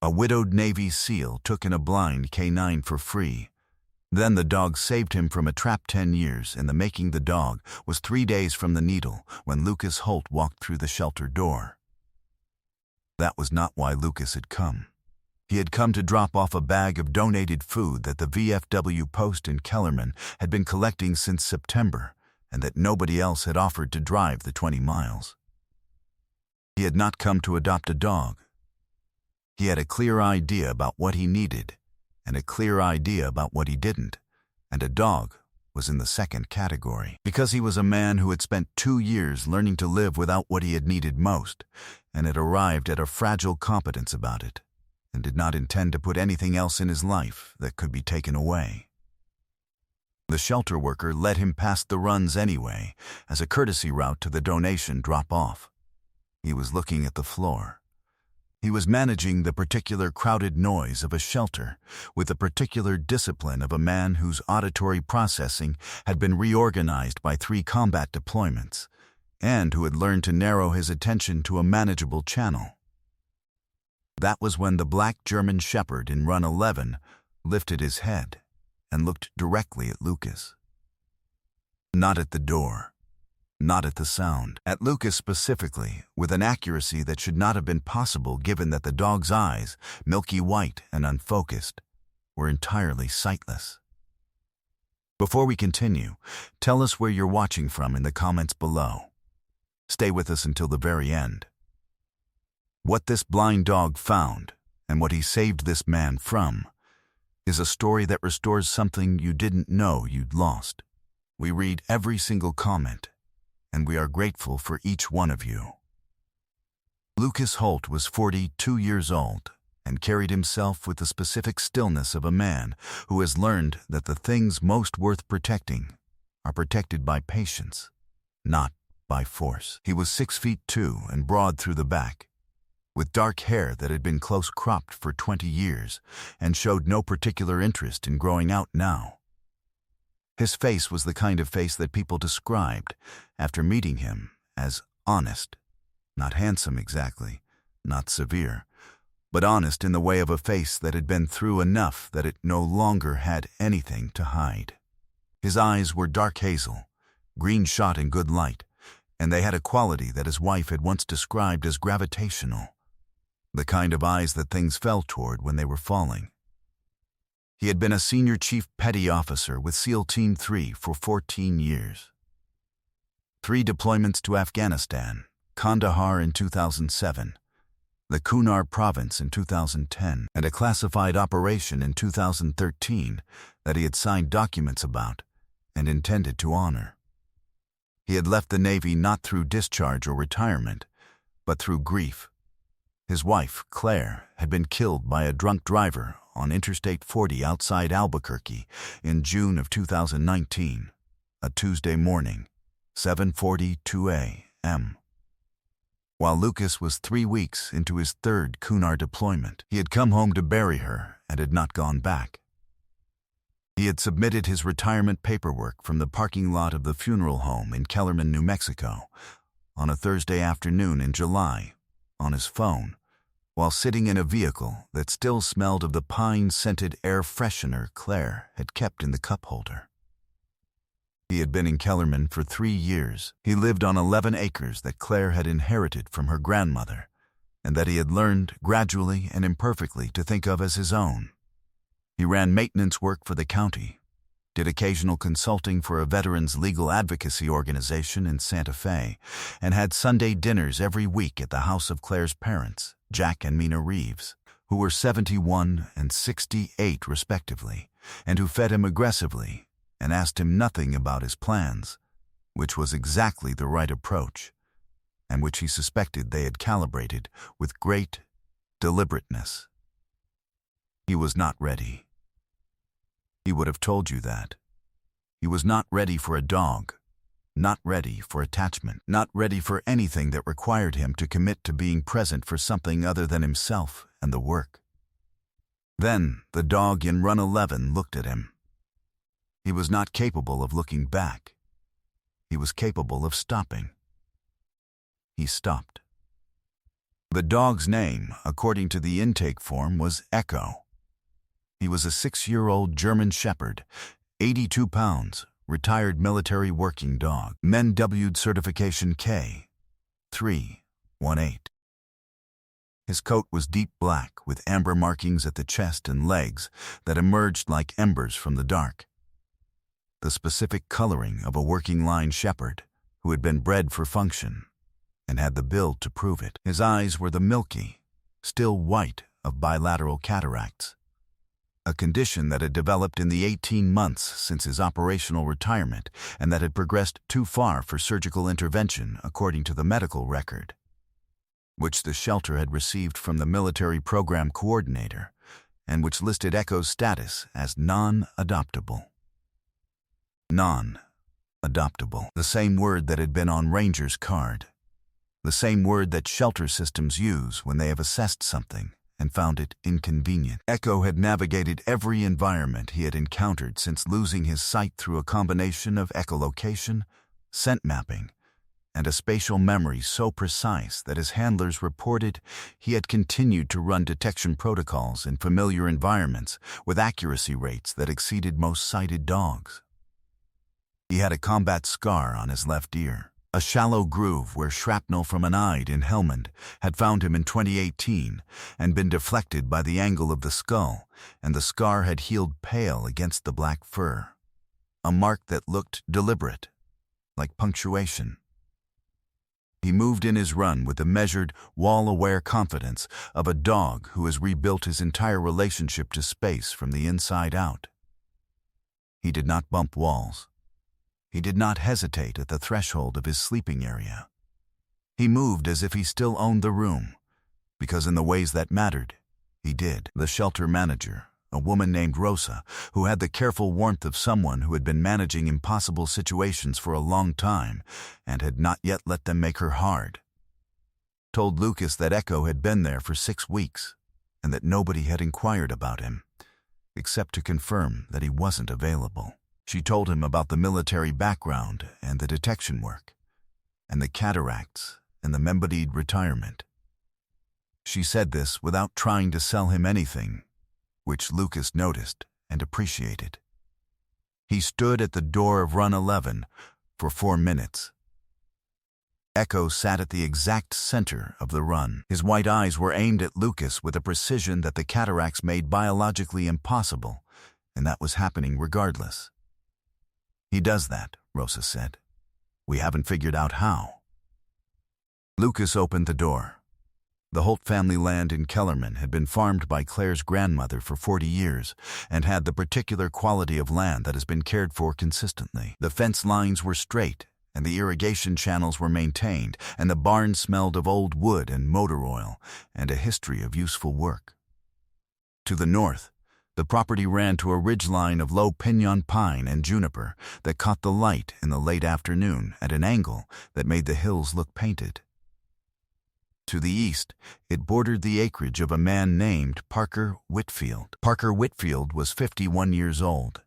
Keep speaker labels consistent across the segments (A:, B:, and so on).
A: A widowed Navy SEAL took in a blind K9 for free. Then the dog saved him from a trap. 10 years in the making. The dog was 3 days from the needle when Lucas Holt walked through the shelter door. That was not why Lucas had come. He had come to drop off a bag of donated food that the VFW post in Kellerman had been collecting since September, and that nobody else had offered to drive the 20 miles. He had not come to adopt a dog. He had a clear idea about what he needed, and a clear idea about what he didn't, and a dog was in the second category. Because he was a man who had spent 2 years learning to live without what he had needed most, and had arrived at a fragile competence about it, and did not intend to put anything else in his life that could be taken away. The shelter worker let him past the runs anyway, as a courtesy route to the donation drop-off. He was looking at the floor. He was managing the particular crowded noise of a shelter with the particular discipline of a man whose auditory processing had been reorganized by 3 combat deployments, and who had learned to narrow his attention to a manageable channel. That was when the black German Shepherd in Run 11 lifted his head and looked directly at Lucas. Not at the door. Not at the sound. At Lucas specifically, with an accuracy that should not have been possible given that the dog's eyes, milky white and unfocused, were entirely sightless. Before we continue, tell us where you're watching from in the comments below. Stay with us until the very end. What this blind dog found, and what he saved this man from, is a story that restores something you didn't know you'd lost. We read every single comment, and we are grateful for each one of you. Lucas Holt was 42 years old and carried himself with the specific stillness of a man who has learned that the things most worth protecting are protected by patience, not by force. He was 6'2" and broad through the back, with dark hair that had been close cropped for 20 years and showed no particular interest in growing out now. His face was the kind of face that people described, after meeting him, as honest. Not handsome exactly, not severe, but honest in the way of a face that had been through enough that it no longer had anything to hide. His eyes were dark hazel, green shot in good light, and they had a quality that his wife had once described as gravitational, the kind of eyes that things fell toward when they were falling. He had been a senior chief petty officer with SEAL Team 3 for 14 years. 3 deployments to Afghanistan, Kandahar in 2007, the Kunar province in 2010, and a classified operation in 2013 that he had signed documents about and intended to honor. He had left the Navy not through discharge or retirement, but through grief. His wife, Claire, had been killed by a drunk driver on Interstate 40 outside Albuquerque in June of 2019, a Tuesday morning, 7:42 a.m. While Lucas was 3 weeks into his 3rd Kunar deployment, he had come home to bury her and had not gone back. He had submitted his retirement paperwork from the parking lot of the funeral home in Kellerman, New Mexico, on a Thursday afternoon in July, on his phone, while sitting in a vehicle that still smelled of the pine-scented air freshener Claire had kept in the cup holder. He had been in Kellerman for 3 years. He lived on 11 acres that Claire had inherited from her grandmother, and that he had learned gradually and imperfectly to think of as his own. He ran maintenance work for the county, did occasional consulting for a veterans legal advocacy organization in Santa Fe, and had Sunday dinners every week at the house of Claire's parents, Jack and Mina Reeves, who were 71 and 68 respectively, and who fed him aggressively and asked him nothing about his plans, which was exactly the right approach, and which he suspected they had calibrated with great deliberateness. He was not ready. He would have told you that. He was not ready for a dog, not ready for attachment, not ready for anything that required him to commit to being present for something other than himself and the work. Then the dog in Run 11 looked at him. He was not capable of looking back. He was capable of stopping. He stopped. The dog's name, according to the intake form, was Echo. He was a 6-year-old German Shepherd, 82 pounds, retired military working dog. Men-W certification K318. His coat was deep black with amber markings at the chest and legs that emerged like embers from the dark. The specific coloring of a working line shepherd who had been bred for function and had the build to prove it. His eyes were the milky, still white of bilateral cataracts, a condition that had developed in the 18 months since his operational retirement and that had progressed too far for surgical intervention according to the medical record, which the shelter had received from the military program coordinator and which listed Echo's status as non-adoptable. Non-adoptable, the same word that had been on Ranger's card, the same word that shelter systems use when they have assessed something and found it inconvenient. Echo had navigated every environment he had encountered since losing his sight through a combination of echolocation, scent mapping, and a spatial memory so precise that his handlers reported he had continued to run detection protocols in familiar environments with accuracy rates that exceeded most sighted dogs. He had a combat scar on his left ear, a shallow groove where shrapnel from an Eid in Helmand had found him in 2018 and been deflected by the angle of the skull, and the scar had healed pale against the black fur, a mark that looked deliberate, like punctuation. He moved in his run with the measured, wall-aware confidence of a dog who has rebuilt his entire relationship to space from the inside out. He did not bump walls. He did not hesitate at the threshold of his sleeping area. He moved as if he still owned the room, because in the ways that mattered, he did. The shelter manager, a woman named Rosa, who had the careful warmth of someone who had been managing impossible situations for a long time and had not yet let them make her hard, told Lucas that Echo had been there for 6 weeks and that nobody had inquired about him, except to confirm that he wasn't available. She told him about the military background and the detection work, and the cataracts and the Membadid retirement. She said this without trying to sell him anything, which Lucas noticed and appreciated. He stood at the door of Run 11 for 4 minutes. Echo sat at the exact center of the run. His white eyes were aimed at Lucas with a precision that the cataracts made biologically impossible, and that was happening regardless. "He does that," Rosa said. "We haven't figured out how." Lucas opened the door. The Holt family land in Kellerman had been farmed by Claire's grandmother for 40 years and had the particular quality of land that has been cared for consistently. The fence lines were straight, and the irrigation channels were maintained, and the barn smelled of old wood and motor oil and a history of useful work. To the north, the property ran to a ridgeline of low pinyon pine and juniper that caught the light in the late afternoon at an angle that made the hills look painted. To the east, it bordered the acreage of a man named Parker Whitfield. Parker Whitfield was 51 years old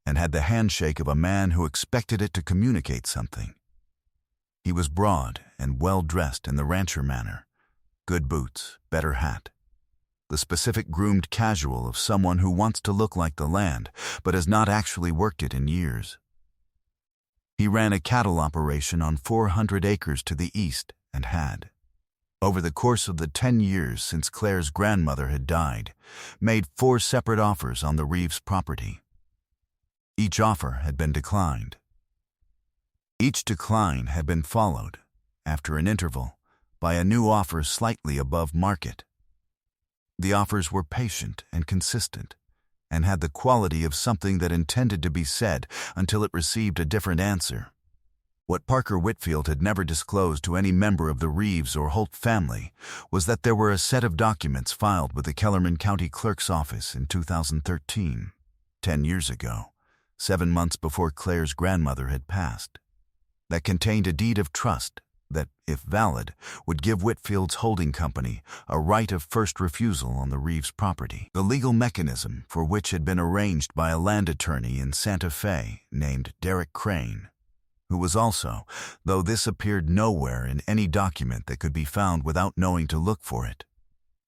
A: and had the handshake of a man who expected it to communicate something. He was broad and well-dressed in the rancher manner, good boots, better hat, the specific groomed casual of someone who wants to look like the land but has not actually worked it in years. He ran a cattle operation on 400 acres to the east and had, over the course of the 10 years since Claire's grandmother had died, made 4 separate offers on the Reeves property. Each offer had been declined. Each decline had been followed, after an interval, by a new offer slightly above market. The offers were patient and consistent, and had the quality of something that intended to be said until it received a different answer. What Parker Whitfield had never disclosed to any member of the Reeves or Holt family was that there were a set of documents filed with the Kellerman County Clerk's office in 2013, 10 years ago, 7 months before Claire's grandmother had passed, that contained a deed of trust that, if valid, would give Whitfield's holding company a right of first refusal on the Reeves property, the legal mechanism for which had been arranged by a land attorney in Santa Fe named Derek Crane. who was also, though this appeared nowhere in any document that could be found without knowing to look for it,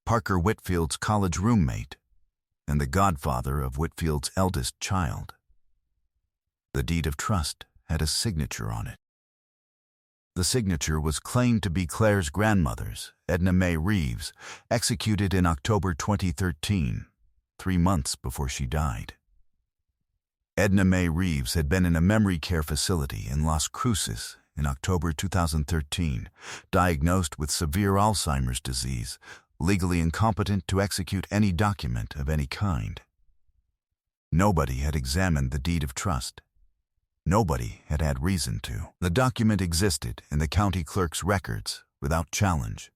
A: Parker Whitfield's college roommate and the godfather of Whitfield's eldest child. The deed of trust had a signature on it. The signature was claimed to be Claire's grandmother's, Edna Mae Reeves, executed in October 2013, 3 months before she died. Edna Mae Reeves had been in a memory care facility in Las Cruces in October 2013, diagnosed with severe Alzheimer's disease, legally incompetent to execute any document of any kind. Nobody had examined the deed of trust. Nobody had had reason to. The document existed in the county clerk's records without challenge,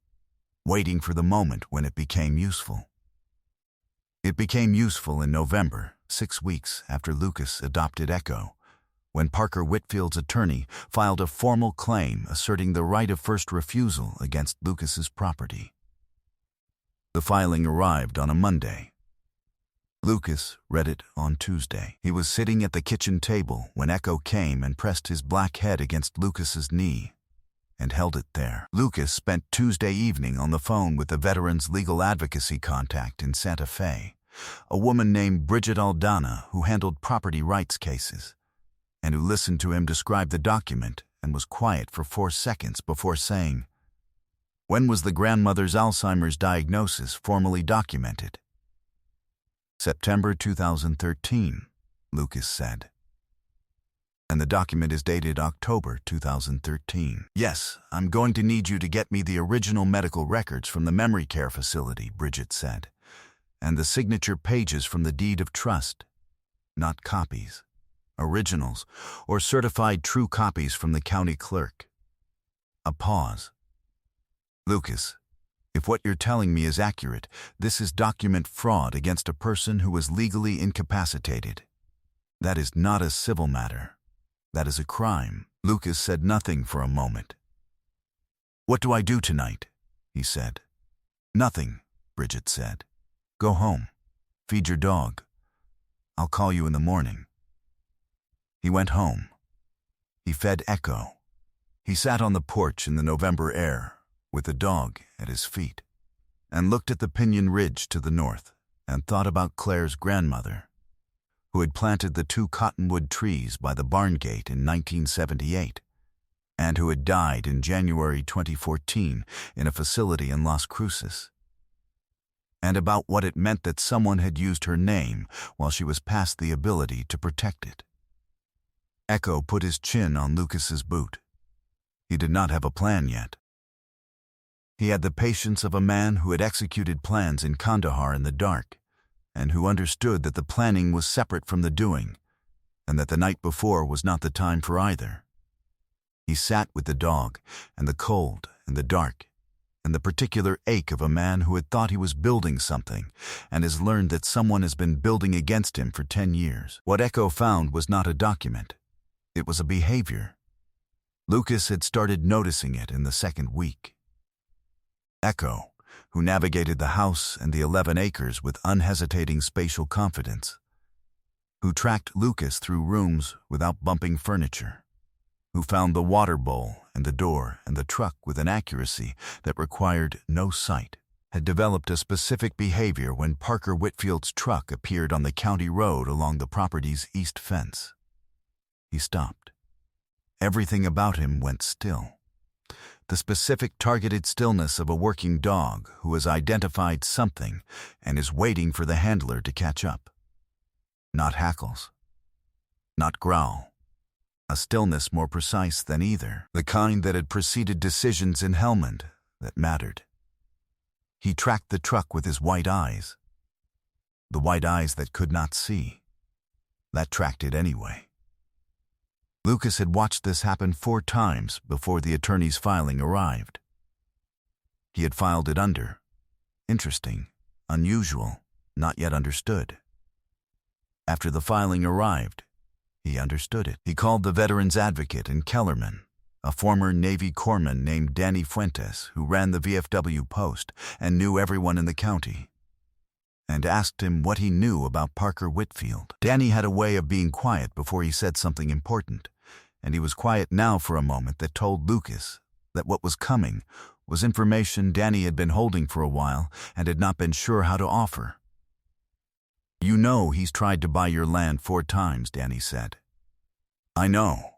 A: waiting for the moment when it became useful. It became useful in November, 6 weeks after Lucas adopted Echo, when Parker Whitfield's attorney filed a formal claim asserting the right of first refusal against Lucas's property. The filing arrived on a Monday. Lucas read it on Tuesday. He was sitting at the kitchen table when Echo came and pressed his black head against Lucas's knee and held it there. Lucas spent Tuesday evening on the phone with the veteran's legal advocacy contact in Santa Fe, a woman named Bridget Aldana who handled property rights cases, and who listened to him describe the document and was quiet for 4 seconds before saying, "When was the grandmother's Alzheimer's diagnosis formally documented?" "September 2013, Lucas said. "And the document is dated October 2013. "Yes, I'm going to need you to get me the original medical records from the memory care facility," Bridget said, "and the signature pages from the deed of trust, not copies, originals, or certified true copies from the county clerk." A pause. "Lucas, if what you're telling me is accurate, this is document fraud against a person who is legally incapacitated. That is not a civil matter. That is a crime." Lucas said nothing for a moment. "What do I do tonight?" he said. "Nothing," Bridget said. "Go home. Feed your dog. I'll call you in the morning." He went home. He fed Echo. He sat on the porch in the November air, with the dog at his feet, and looked at the Pinyon Ridge to the north and thought about Claire's grandmother, who had planted the 2 cottonwood trees by the barn gate in 1978, and who had died in January 2014 in a facility in Las Cruces, and about what it meant that someone had used her name while she was past the ability to protect it. Echo put his chin on Lucas's boot. He did not have a plan yet. He had the patience of a man who had executed plans in Kandahar in the dark, and who understood that the planning was separate from the doing, and that the night before was not the time for either. He sat with the dog, and the cold, and the dark, and the particular ache of a man who had thought he was building something, and has learned that someone has been building against him for 10 years. What Echo found was not a document. It was a behavior. Lucas had started noticing it in the 2nd week. Echo, who navigated the house and the 11 acres with unhesitating spatial confidence, who tracked Lucas through rooms without bumping furniture, who found the water bowl and the door and the truck with an accuracy that required no sight, had developed a specific behavior when Parker Whitfield's truck appeared on the county road along the property's east fence. He stopped. Everything about him went still. The specific targeted stillness of a working dog who has identified something and is waiting for the handler to catch up. Not hackles. Not growl. A stillness more precise than either, the kind that had preceded decisions in Helmand that mattered. He tracked the truck with his white eyes. The white eyes that could not see. That tracked it anyway. Lucas had watched this happen 4 times before the attorney's filing arrived. He had filed it under interesting, unusual, not yet understood. After the filing arrived, he understood it. He called the veteran's advocate in Kellerman, a former Navy corpsman named Danny Fuentes, who ran the VFW post and knew everyone in the county, and asked him what he knew about Parker Whitfield. Danny had a way of being quiet before he said something important, and he was quiet now for a moment that told Lucas that what was coming was information Danny had been holding for a while and had not been sure how to offer. "You know he's tried to buy your land 4 times, Danny said. "I know.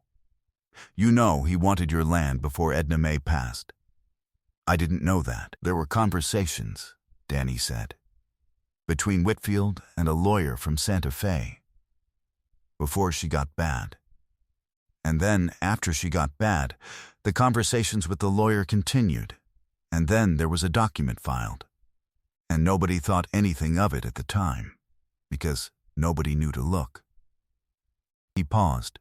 A: You know he wanted your land before Edna May passed." "I didn't know that. There were conversations," Danny said, "between Whitfield and a lawyer from Santa Fe. Before she got bad. And then, after she got bad, the conversations with the lawyer continued, and then there was a document filed. And nobody thought anything of it at the time, because nobody knew to look." He paused.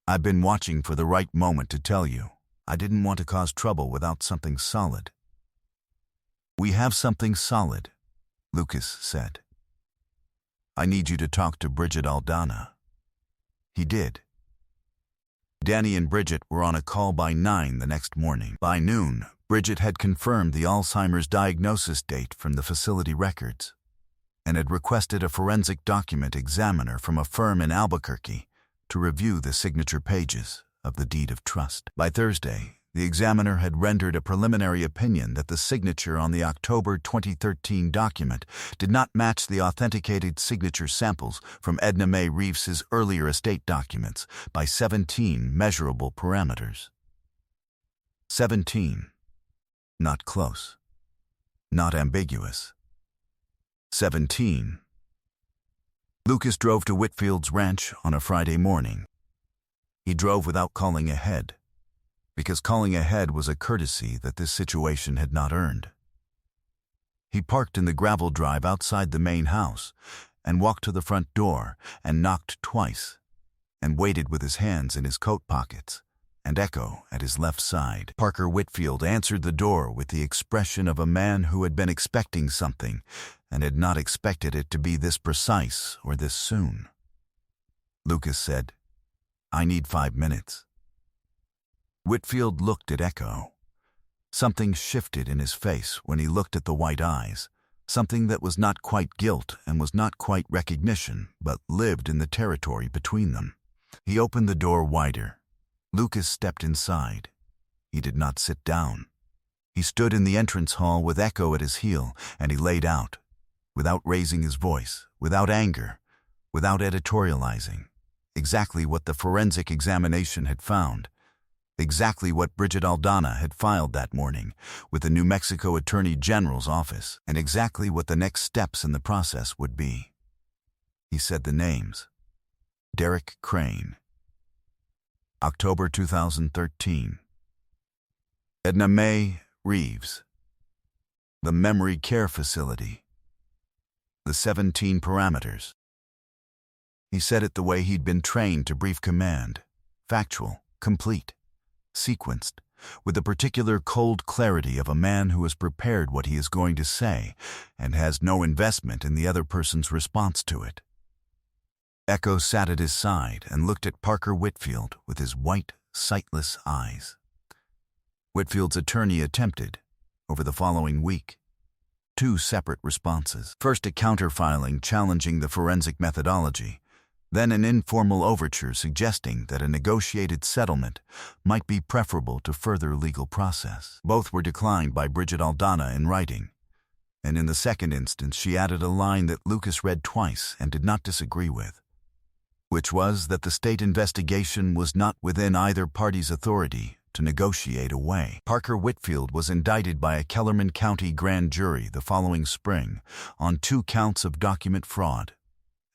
A: "I've been watching for the right moment to tell you. I didn't want to cause trouble without something solid." "We have something solid," Lucas said. "I need you to talk to Bridget Aldana." He did. Danny and Bridget were on a call by 9 the next morning. By noon, Bridget had confirmed the Alzheimer's diagnosis date from the facility records and had requested a forensic document examiner from a firm in Albuquerque to review the signature pages of the deed of trust. By Thursday, the examiner had rendered a preliminary opinion that the signature on the October 2013 document did not match the authenticated signature samples from Edna May Reeves's earlier estate documents by 17 measurable parameters. 17. Not close. Not ambiguous. 17. Lucas drove to Whitfield's ranch on a Friday morning. He drove without calling ahead, because calling ahead was a courtesy that this situation had not earned. He parked in the gravel drive outside the main house and walked to the front door and knocked twice and waited with his hands in his coat pockets and Echo at his left side. Parker Whitfield answered the door with the expression of a man who had been expecting something and had not expected it to be this precise or this soon. Lucas said, "I need 5 minutes." Whitfield looked at Echo. Something shifted in his face when he looked at the white eyes, something that was not quite guilt and was not quite recognition, but lived in the territory between them. He opened the door wider. Lucas stepped inside. He did not sit down. He stood in the entrance hall with Echo at his heel, and he laid out, without raising his voice, without anger, without editorializing, exactly what the forensic examination had found, exactly what Bridget Aldana had filed that morning with the New Mexico Attorney General's office, and exactly what the next steps in the process would be. He said the names. Derek Crane. October 2013. Edna May Reeves. The Memory Care Facility. The 17 parameters. He said it the way he'd been trained to brief command. Factual, complete, sequenced, with the particular cold clarity of a man who has prepared what he is going to say and has no investment in the other person's response to it. Echo sat at his side and looked at Parker Whitfield with his white, sightless eyes. Whitfield's attorney attempted, over the following week, 2 separate responses. First, a counterfiling challenging the forensic methodology, then an informal overture suggesting that a negotiated settlement might be preferable to further legal process. Both were declined by Bridget Aldana in writing, and in the second instance she added a line that Lucas read twice and did not disagree with, which was that the state investigation was not within either party's authority to negotiate away. Parker Whitfield was indicted by a Kellerman County grand jury the following spring on 2 counts of document fraud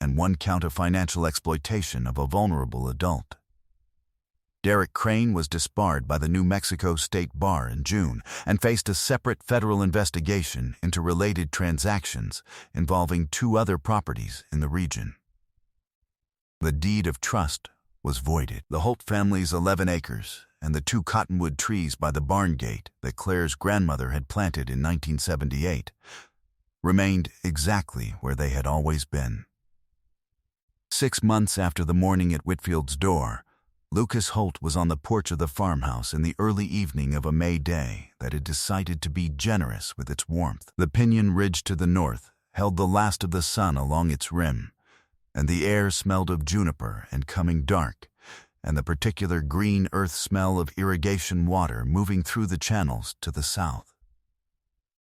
A: and 1 count of financial exploitation of a vulnerable adult. Derek Crane was disbarred by the New Mexico State Bar in June and faced a separate federal investigation into related transactions involving 2 other properties in the region. The deed of trust was voided. The Holt family's 11 acres and the 2 cottonwood trees by the barn gate that Claire's grandmother had planted in 1978 remained exactly where they had always been. 6 months after the morning at Whitfield's door, Lucas Holt was on the porch of the farmhouse in the early evening of a May day that had decided to be generous with its warmth. The Pinyon Ridge to the north held the last of the sun along its rim, and the air smelled of juniper and coming dark, and the particular green earth smell of irrigation water moving through the channels to the south.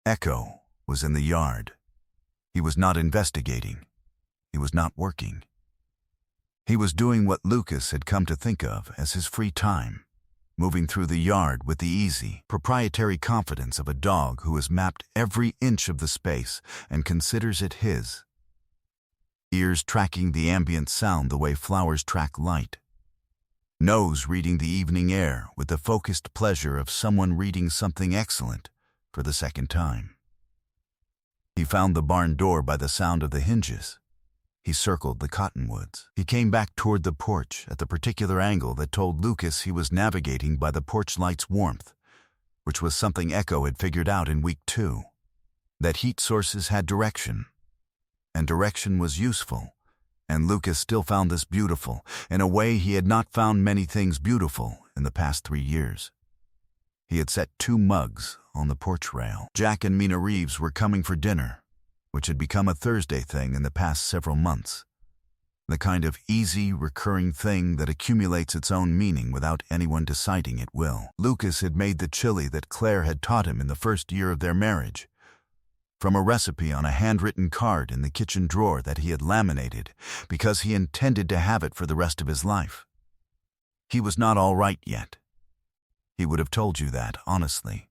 A: Echo was in the yard. He was not investigating. He was not working. He was doing what Lucas had come to think of as his free time, moving through the yard with the easy, proprietary confidence of a dog who has mapped every inch of the space and considers it his. Ears tracking the ambient sound the way flowers track light. Nose reading the evening air with the focused pleasure of someone reading something excellent for the second time. He found the barn door by the sound of the hinges. He circled the cottonwoods. He came back toward the porch at the particular angle that told Lucas he was navigating by the porch light's warmth, which was something Echo had figured out in week 2. That heat sources had direction, and direction was useful, and Lucas still found this beautiful in a way he had not found many things beautiful in the past 3 years. He had set 2 mugs on the porch rail. Jack and Mina Reeves were coming for dinner, which had become a Thursday thing in the past several months. The kind of easy, recurring thing that accumulates its own meaning without anyone deciding it will. Lucas had made the chili that Claire had taught him in the first year of their marriage, from a recipe on a handwritten card in the kitchen drawer that he had laminated because he intended to have it for the rest of his life. He was not all right yet. He would have told you that, honestly.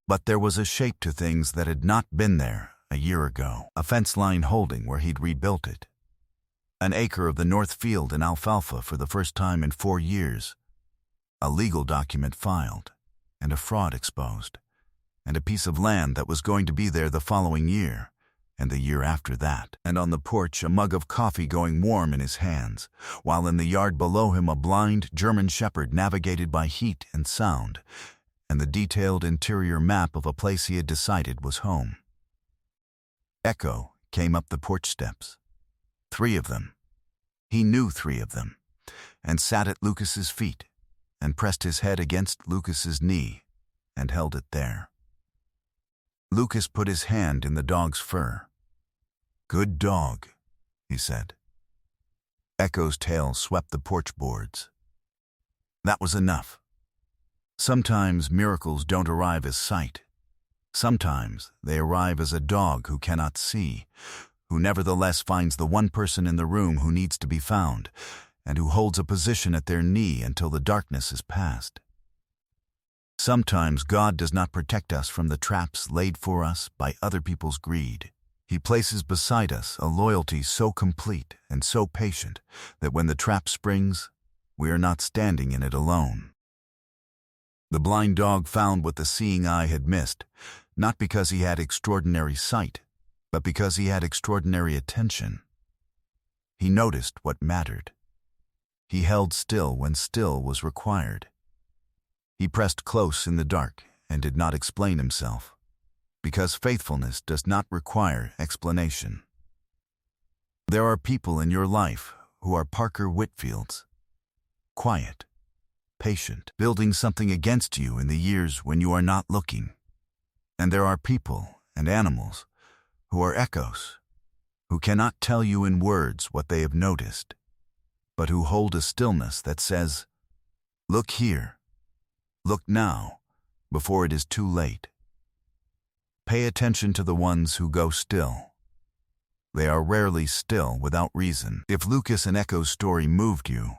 A: But there was a shape to things that had not been there a year ago. A fence line holding where he'd rebuilt it. An acre of the north field in alfalfa for the first time in 4 years. A legal document filed, and a fraud exposed, and a piece of land that was going to be there the following year, and the year after that. And on the porch, a mug of coffee going warm in his hands, while in the yard below him a blind German shepherd navigated by heat and sound, and the detailed interior map of a place he had decided was home. Echo came up the porch steps. 3 of them. He knew 3 of them, and sat at Lucas's feet, and pressed his head against Lucas's knee, and held it there. Lucas put his hand in the dog's fur. "Good dog," he said. Echo's tail swept the porch boards. That was enough. Sometimes miracles don't arrive as sight. Sometimes they arrive as a dog who cannot see, who nevertheless finds the one person in the room who needs to be found, and who holds a position at their knee until the darkness is past. Sometimes God does not protect us from the traps laid for us by other people's greed. He places beside us a loyalty so complete and so patient that when the trap springs, we are not standing in it alone. The blind dog found what the seeing eye had missed, not because he had extraordinary sight, but because he had extraordinary attention. He noticed what mattered. He held still when still was required. He pressed close in the dark and did not explain himself, because faithfulness does not require explanation. There are people in your life who are Parker Whitfields, quiet, patient, building something against you in the years when you are not looking. And there are people and animals who are echoes, who cannot tell you in words what they have noticed, but who hold a stillness that says, "Look here, look now, before it is too late." Pay attention to the ones who go still. They are rarely still without reason. If Lucas and Echo's story moved you,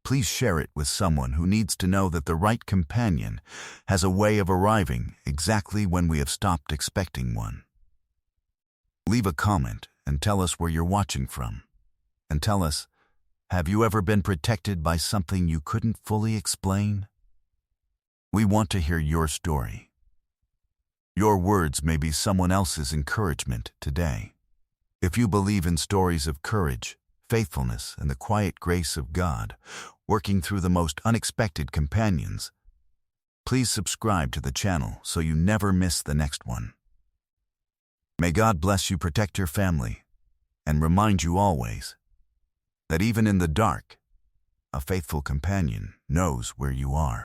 A: please share it with someone who needs to know that the right companion has a way of arriving exactly when we have stopped expecting one. Leave a comment and tell us where you're watching from. And tell us, have you ever been protected by something you couldn't fully explain? We want to hear your story. Your words may be someone else's encouragement today. If you believe in stories of courage, faithfulness, and the quiet grace of God, working through the most unexpected companions, please subscribe to the channel so you never miss the next one. May God bless you, protect your family, and remind you always that even in the dark, a faithful companion knows where you are.